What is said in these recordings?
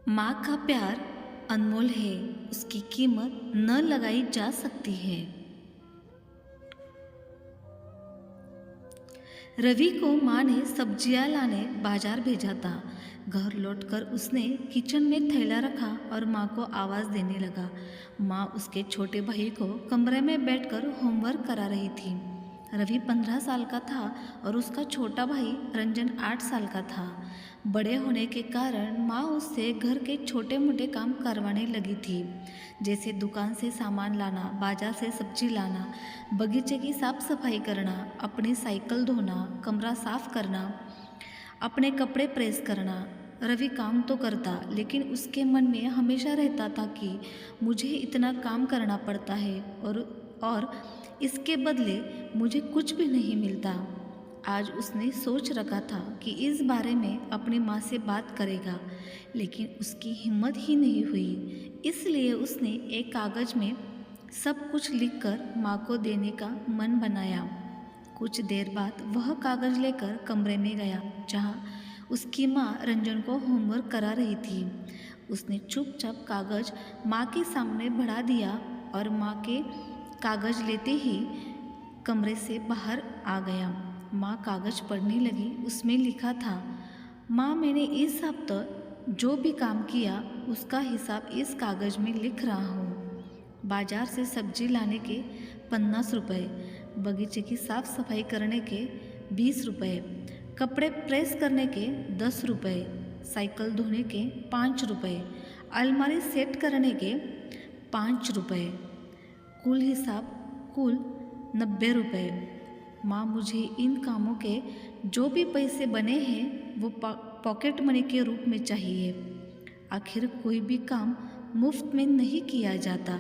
माँ का प्यार अनमोल है, उसकी कीमत न लगाई जा सकती है। रवि को माँ ने सब्जियां लाने बाजार भेजा था। घर लौटकर उसने किचन में थैला रखा और माँ को आवाज़ देने लगा। माँ उसके छोटे भाई को कमरे में बैठकर होमवर्क करा रही थी। रवि 15 साल का था और उसका छोटा भाई रंजन 8 साल का था। बड़े होने के कारण माँ उससे घर के छोटे मोटे काम करवाने लगी थी, जैसे दुकान से सामान लाना, बाजार से सब्जी लाना, बगीचे की साफ सफाई करना, अपनी साइकिल धोना, कमरा साफ करना, अपने कपड़े प्रेस करना। रवि काम तो करता, लेकिन उसके मन में हमेशा रहता था कि मुझे इतना काम करना पड़ता है और इसके बदले मुझे कुछ भी नहीं मिलता। आज उसने सोच रखा था कि इस बारे में अपनी माँ से बात करेगा, लेकिन उसकी हिम्मत ही नहीं हुई। इसलिए उसने एक कागज़ में सब कुछ लिखकर माँ को देने का मन बनाया। कुछ देर बाद वह कागज़ लेकर कमरे में गया जहाँ उसकी माँ रंजन को होमवर्क करा रही थी। उसने चुपचाप कागज़ माँ के सामने बढ़ा दिया और माँ के कागज़ लेते ही कमरे से बाहर आ गया। माँ कागज़ पढ़ने लगी। उसमें लिखा था, माँ, मैंने इस हफ्ते जो भी काम किया उसका हिसाब इस कागज़ में लिख रहा हूँ। बाजार से सब्जी लाने के 50 रुपये, बगीचे की साफ सफाई करने के 20 रुपये, कपड़े प्रेस करने के 10 रुपये, साइकिल धोने के 5 रुपये, अलमारी सेट करने के 5 रुपये, कुल हिसाब कुल 90 रुपये। माँ, मुझे इन कामों के जो भी पैसे बने हैं वो पॉकेट मनी के रूप में चाहिए। आखिर कोई भी काम मुफ्त में नहीं किया जाता।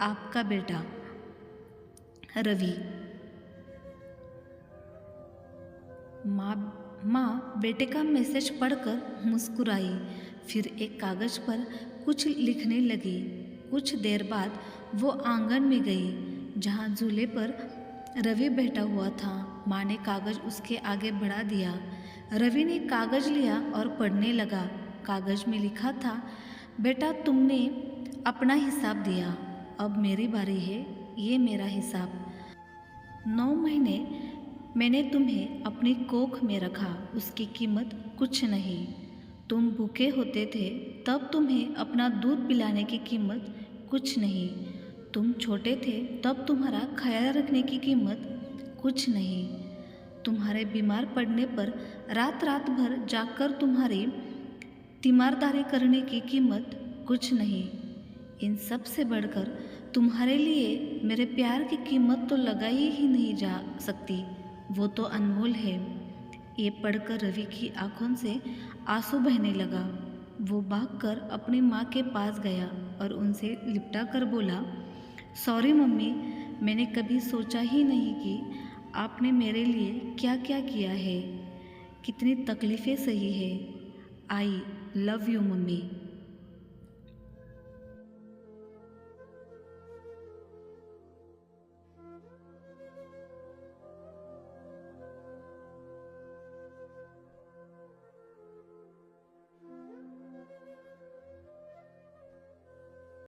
आपका बेटा रवि। माँ बेटे का मैसेज पढ़कर मुस्कुराई, फिर एक कागज़ पर कुछ लिखने लगी। कुछ देर बाद वो आंगन में गई जहाँ झूले पर रवि बैठा हुआ था। माँ ने कागज़ उसके आगे बढ़ा दिया। रवि ने कागज़ लिया और पढ़ने लगा। कागज़ में लिखा था, बेटा, तुमने अपना हिसाब दिया, अब मेरी बारी है, ये मेरा हिसाब। 9 महीने मैंने तुम्हें अपनी कोख में रखा, उसकी कीमत कुछ नहीं। तुम भूखे होते थे तब तुम्हें अपना दूध पिलाने की कीमत कुछ नहीं। तुम छोटे थे तब तुम्हारा ख्याल रखने की कीमत कुछ नहीं। तुम्हारे बीमार पड़ने पर रात रात भर जागकर तुम्हारी तीमारदारी करने की कीमत कुछ नहीं। इन सब से बढ़कर तुम्हारे लिए मेरे प्यार की कीमत तो लगाई ही नहीं जा सकती, वो तो अनमोल है। ये पढ़कर रवि की आंखों से आंसू बहने लगा। वो भागकर अपनी माँ के पास गया और उनसे लिपटा कर बोला, सॉरी मम्मी, मैंने कभी सोचा ही नहीं कि आपने मेरे लिए क्या क्या किया है, कितनी तकलीफ़ें सही है। I love you mummy.